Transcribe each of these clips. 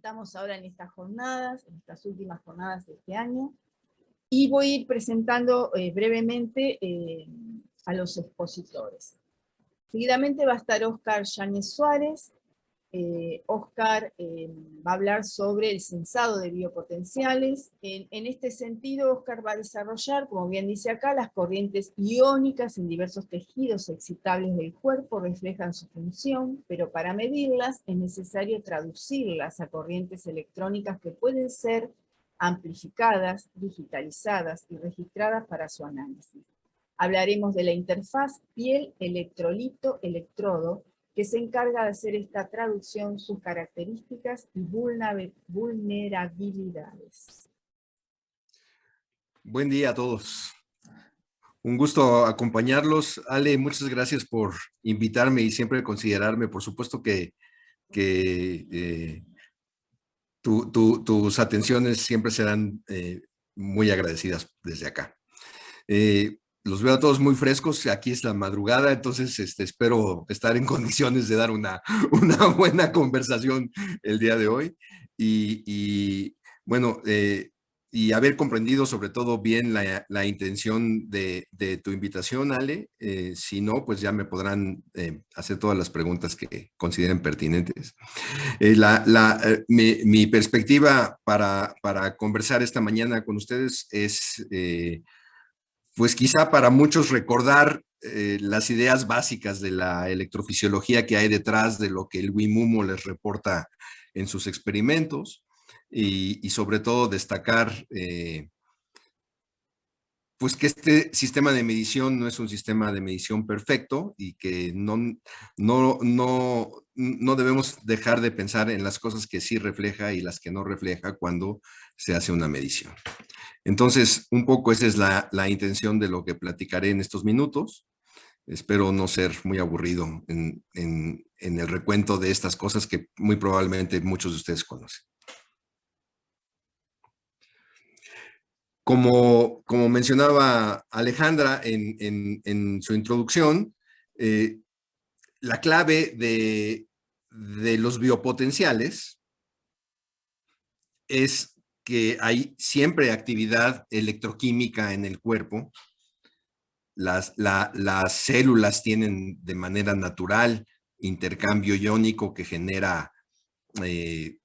presentamos ahora en estas jornadas, en estas últimas jornadas de este año, y voy a ir presentando brevemente a los expositores. Seguidamente va a estar Óscar Yáñez Suárez. Óscar va a hablar sobre el censado de biopotenciales. En este sentido, Óscar va a desarrollar, como bien dice acá, las corrientes iónicas en diversos tejidos excitables del cuerpo reflejan su función, pero para medirlas es necesario traducirlas a corrientes electrónicas que pueden ser amplificadas, digitalizadas y registradas para su análisis. Hablaremos de la interfaz piel-electrolito-electrodo, que se encarga de hacer esta traducción, sus características y vulnerabilidades. Buen día a todos. Un gusto acompañarlos. Ale, muchas gracias por invitarme y siempre considerarme. Por supuesto que tus atenciones siempre serán muy agradecidas desde acá. Los veo a todos muy frescos, aquí es la madrugada, entonces espero estar en condiciones de dar una buena conversación el día de hoy bueno, y haber comprendido sobre todo bien la intención de tu invitación, Ale. Si no, pues ya me podrán hacer todas las preguntas que consideren pertinentes. Mi perspectiva para conversar esta mañana con ustedes es pues quizá para muchos recordar las ideas básicas de la electrofisiología que hay detrás de lo que el Wimmumo les reporta en sus experimentos y sobre todo destacar pues que este sistema de medición no es un sistema de medición perfecto y que no debemos dejar de pensar en las cosas que sí refleja y las que no refleja cuando se hace una medición. Entonces, un poco esa es la intención de lo que platicaré en estos minutos. Espero no ser muy aburrido en el recuento de estas cosas que muy probablemente muchos de ustedes conocen. Como mencionaba Alejandra en su introducción, la clave de los biopotenciales es que hay siempre actividad electroquímica en el cuerpo. Las células tienen de manera natural intercambio iónico que genera pues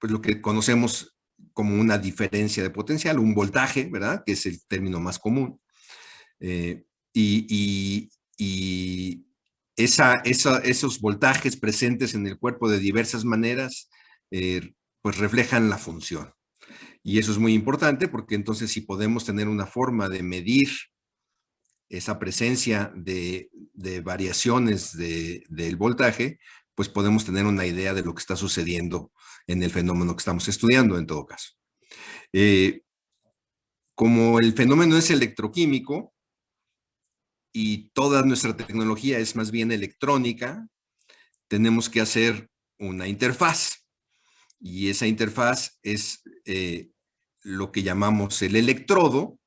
lo que conocemos como una diferencia de potencial, un voltaje, ¿verdad? Que es el término más común. Esos voltajes presentes en el cuerpo de diversas maneras pues reflejan la función. Y eso es muy importante porque entonces si podemos tener una forma de medir esa presencia de variaciones del voltaje, pues podemos tener una idea de lo que está sucediendo en el fenómeno que estamos estudiando en todo caso. Como el fenómeno es electroquímico y toda nuestra tecnología es más bien electrónica, tenemos que hacer una interfaz. Y esa interfaz es lo que llamamos el electrodo.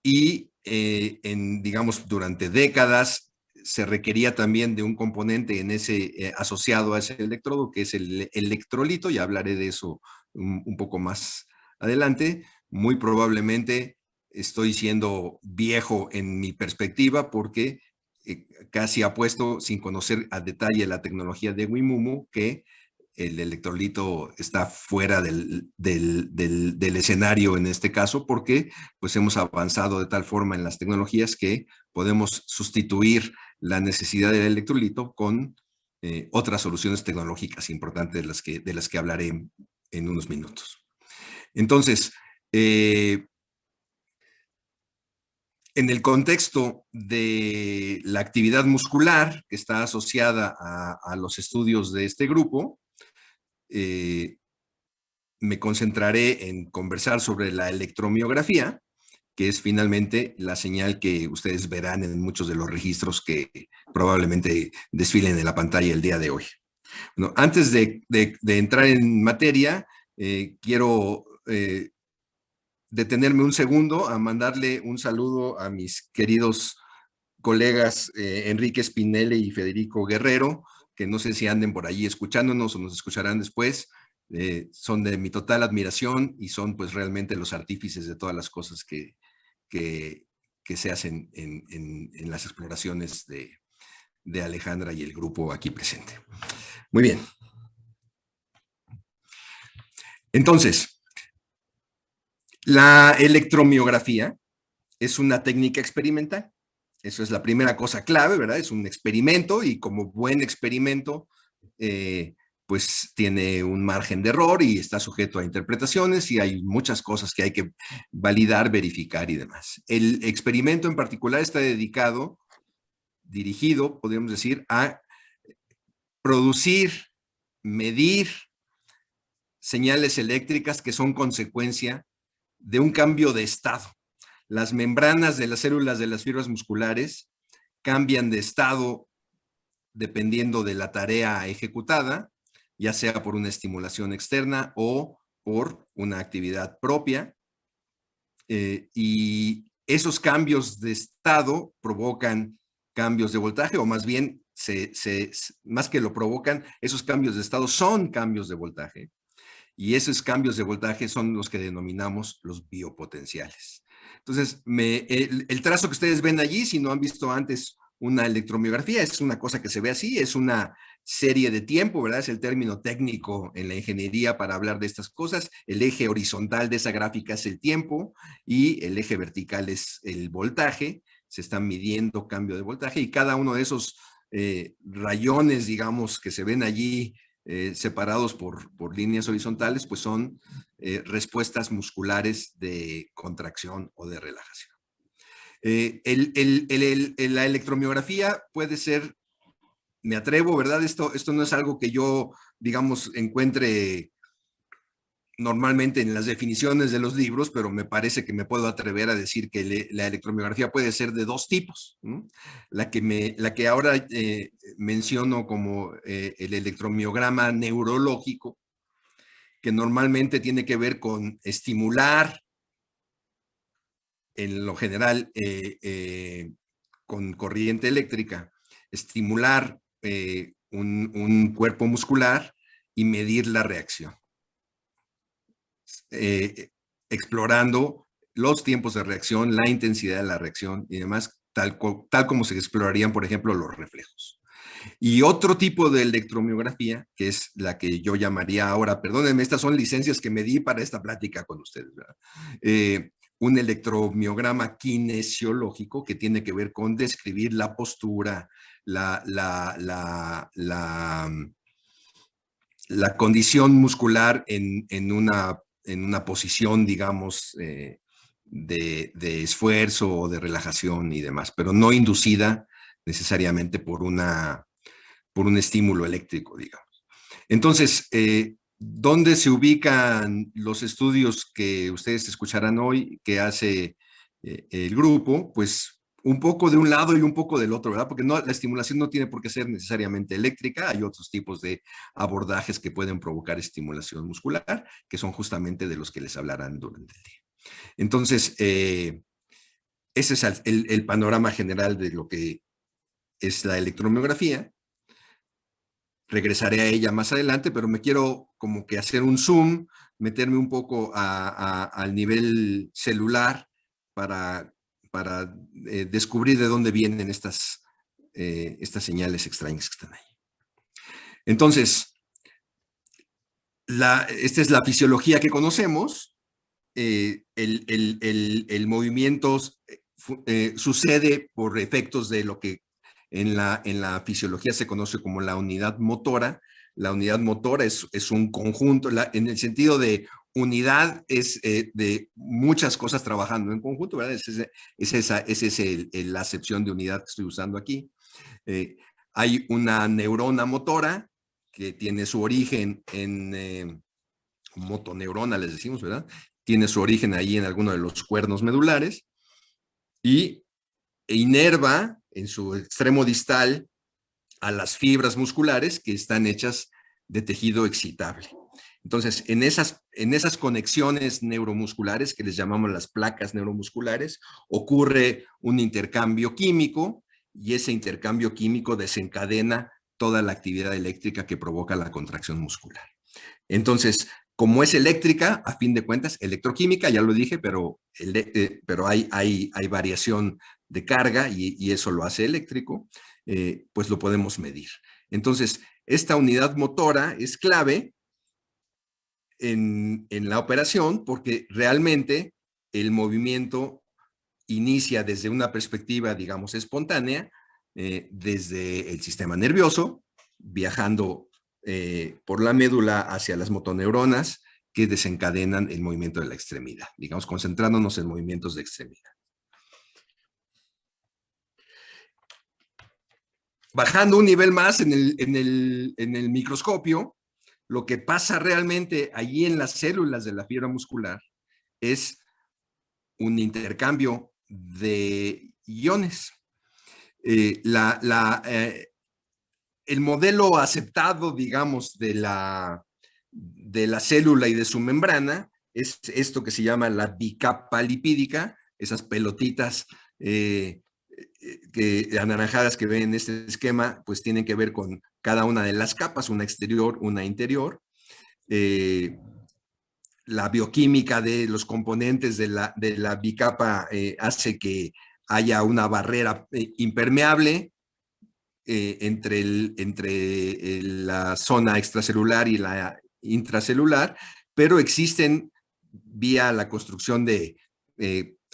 Y digamos, durante décadas se requería también de un componente en asociado a ese electrodo, que es el electrolito. Ya hablaré de eso un poco más adelante. Muy probablemente estoy siendo viejo en mi perspectiva porque casi apuesto, sin conocer a detalle la tecnología de Wimmumo, que el electrolito está fuera del escenario en este caso, porque pues hemos avanzado de tal forma en las tecnologías que podemos sustituir la necesidad del electrolito con otras soluciones tecnológicas importantes de las que hablaré en unos minutos. Entonces, en el contexto de la actividad muscular que está asociada a los estudios de este grupo, me concentraré en conversar sobre la electromiografía, que es finalmente la señal que ustedes verán en muchos de los registros que probablemente desfilen en la pantalla el día de hoy. Bueno, antes de entrar en materia, quiero detenerme un segundo a mandarle un saludo a mis queridos colegas Enrique Spinelli y Federico Guerrero, que no sé si anden por allí escuchándonos o nos escucharán después, son de mi total admiración y son pues realmente los artífices de todas las cosas que se hacen en las exploraciones de Alejandra y el grupo aquí presente. Muy bien. Entonces, la electromiografía es una técnica experimental. Eso es la primera cosa clave, ¿verdad? Es un experimento y como buen experimento, pues tiene un margen de error y está sujeto a interpretaciones y hay muchas cosas que hay que validar, verificar y demás. El experimento en particular está dirigido, podríamos decir, a producir, medir señales eléctricas que son consecuencia de un cambio de estado. Las membranas de las células de las fibras musculares cambian de estado dependiendo de la tarea ejecutada, ya sea por una estimulación externa o por una actividad propia. Y esos cambios de estado provocan cambios de voltaje, o más bien, más que lo provocan, esos cambios de estado son cambios de voltaje. Y esos cambios de voltaje son los que denominamos los biopotenciales. Entonces, el trazo que ustedes ven allí, si no han visto antes una electromiografía, es una cosa que se ve así, es una serie de tiempo, ¿verdad? Es el término técnico en la ingeniería para hablar de estas cosas. El eje horizontal de esa gráfica es el tiempo y el eje vertical es el voltaje. Se está midiendo cambio de voltaje y cada uno de esos rayones, digamos, que se ven allí separados por líneas horizontales, pues son respuestas musculares de contracción o de relajación. La electromiografía puede ser, me atrevo, ¿verdad? Esto no es algo que yo, digamos, encuentre normalmente en las definiciones de los libros, pero me parece que me puedo atrever a decir que la electromiografía puede ser de dos tipos, ¿no? La que ahora menciono como el electromiograma neurológico, que normalmente tiene que ver con estimular, en lo general, con corriente eléctrica, estimular un cuerpo muscular y medir la reacción. Explorando los tiempos de reacción, la intensidad de la reacción y demás, tal como se explorarían, por ejemplo, los reflejos. Y otro tipo de electromiografía, que es la que yo llamaría ahora, perdónenme, estas son licencias que me di para esta plática con ustedes, ¿verdad? Un electromiograma kinesiológico que tiene que ver con describir la postura, la condición muscular en una posición, digamos, de esfuerzo o de relajación y demás, pero no inducida necesariamente por un estímulo eléctrico, digamos. Entonces, ¿dónde se ubican los estudios que ustedes escucharán hoy que hace el grupo? Pues un poco de un lado y un poco del otro, ¿verdad? Porque la estimulación no tiene por qué ser necesariamente eléctrica, hay otros tipos de abordajes que pueden provocar estimulación muscular, que son justamente de los que les hablarán durante el día. Entonces, ese es el panorama general de lo que es la electromiografía. Regresaré a ella más adelante, pero me quiero como que hacer un zoom, meterme un poco al nivel celular para descubrir de dónde vienen estas señales extrañas que están ahí. Entonces, esta es la fisiología que conocemos. El movimiento sucede por efectos de lo que en la fisiología se conoce como la unidad motora. La unidad motora es un conjunto, en el sentido de unidad es de muchas cosas trabajando en conjunto, ¿verdad? Esa es la acepción de unidad que estoy usando aquí. Hay una neurona motora que tiene su origen en motoneurona, les decimos, ¿verdad? Tiene su origen ahí en alguno de los cuernos medulares y inerva en su extremo distal a las fibras musculares que están hechas de tejido excitable. Entonces, en esas conexiones neuromusculares, que les llamamos las placas neuromusculares, ocurre un intercambio químico y ese intercambio químico desencadena toda la actividad eléctrica que provoca la contracción muscular. Entonces, como es eléctrica, a fin de cuentas, electroquímica, ya lo dije, pero hay variación de carga y eso lo hace eléctrico, pues lo podemos medir. Entonces, esta unidad motora es clave en la operación porque realmente el movimiento inicia desde una perspectiva, digamos, espontánea, desde el sistema nervioso, viajando por la médula hacia las motoneuronas que desencadenan el movimiento de la extremidad, digamos, concentrándonos en movimientos de extremidad. Bajando un nivel más en el microscopio, lo que pasa realmente allí en las células de la fibra muscular es un intercambio de iones. El modelo aceptado, digamos, de la célula y de su membrana es esto que se llama la bicapa lipídica, esas pelotitas anaranjadas que ven en este esquema, pues tienen que ver con cada una de las capas, una exterior, una interior. La bioquímica de los componentes de la bicapa hace que haya una barrera impermeable entre la zona extracelular y la intracelular, pero existen, vía la construcción de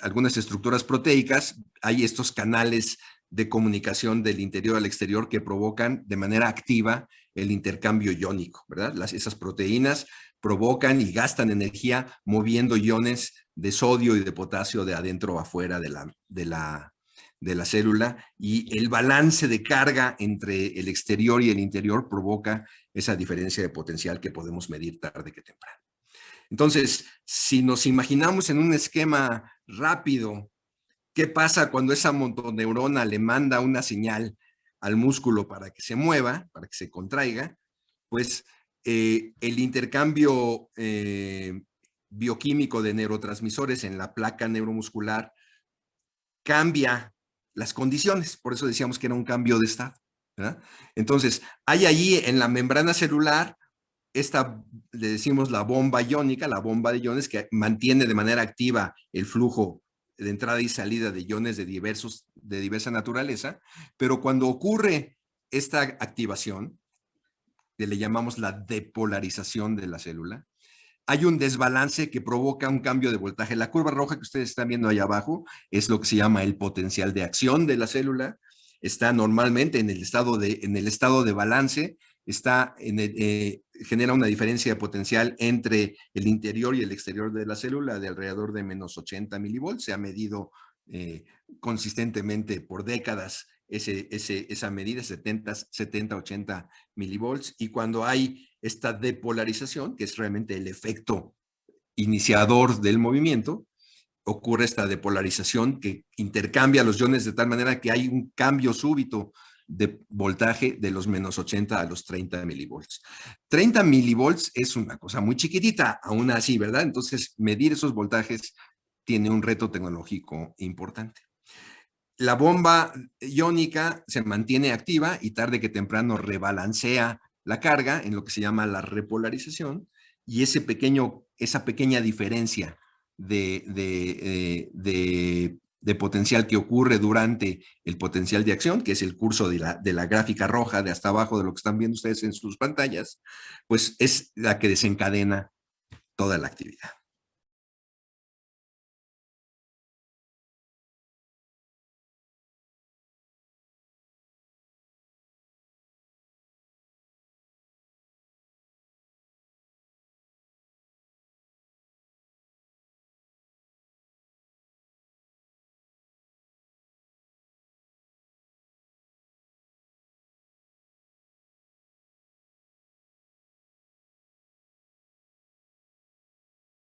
algunas estructuras proteicas, hay estos canales de comunicación del interior al exterior que provocan de manera activa el intercambio iónico, ¿verdad? Esas proteínas provocan y gastan energía moviendo iones de sodio y de potasio de adentro a afuera de la célula, y el balance de carga entre el exterior y el interior provoca esa diferencia de potencial que podemos medir tarde que temprano. Entonces, si nos imaginamos en un esquema rápido, ¿qué pasa cuando esa motoneurona le manda una señal al músculo para que se mueva, para que se contraiga? Pues el intercambio bioquímico de neurotransmisores en la placa neuromuscular cambia las condiciones, por eso decíamos que era un cambio de estado, ¿verdad? Entonces, hay allí en la membrana celular esta, le decimos la bomba iónica, la bomba de iones que mantiene de manera activa el flujo de entrada y salida de iones de diversa naturaleza, pero cuando ocurre esta activación, que le llamamos la depolarización de la célula, hay un desbalance que provoca un cambio de voltaje. La curva roja que ustedes están viendo ahí abajo es lo que se llama el potencial de acción de la célula. Está normalmente en el estado de balance, genera una diferencia de potencial entre el interior y el exterior de la célula de alrededor de menos 80 milivolts. Se ha medido consistentemente por décadas esa medida, 70, 80 milivolts, y cuando hay esta depolarización, que es realmente el efecto iniciador del movimiento, ocurre esta depolarización que intercambia los iones de tal manera que hay un cambio súbito de voltaje de los menos 80 a los 30 milivolts. 30 milivolts es una cosa muy chiquitita, aún así, ¿verdad? Entonces, medir esos voltajes tiene un reto tecnológico importante. La bomba iónica se mantiene activa y tarde que temprano rebalancea la carga en lo que se llama la repolarización, y esa pequeña diferencia de potencial que ocurre durante el potencial de acción, que es el curso de la gráfica roja de hasta abajo de lo que están viendo ustedes en sus pantallas, pues es la que desencadena toda la actividad.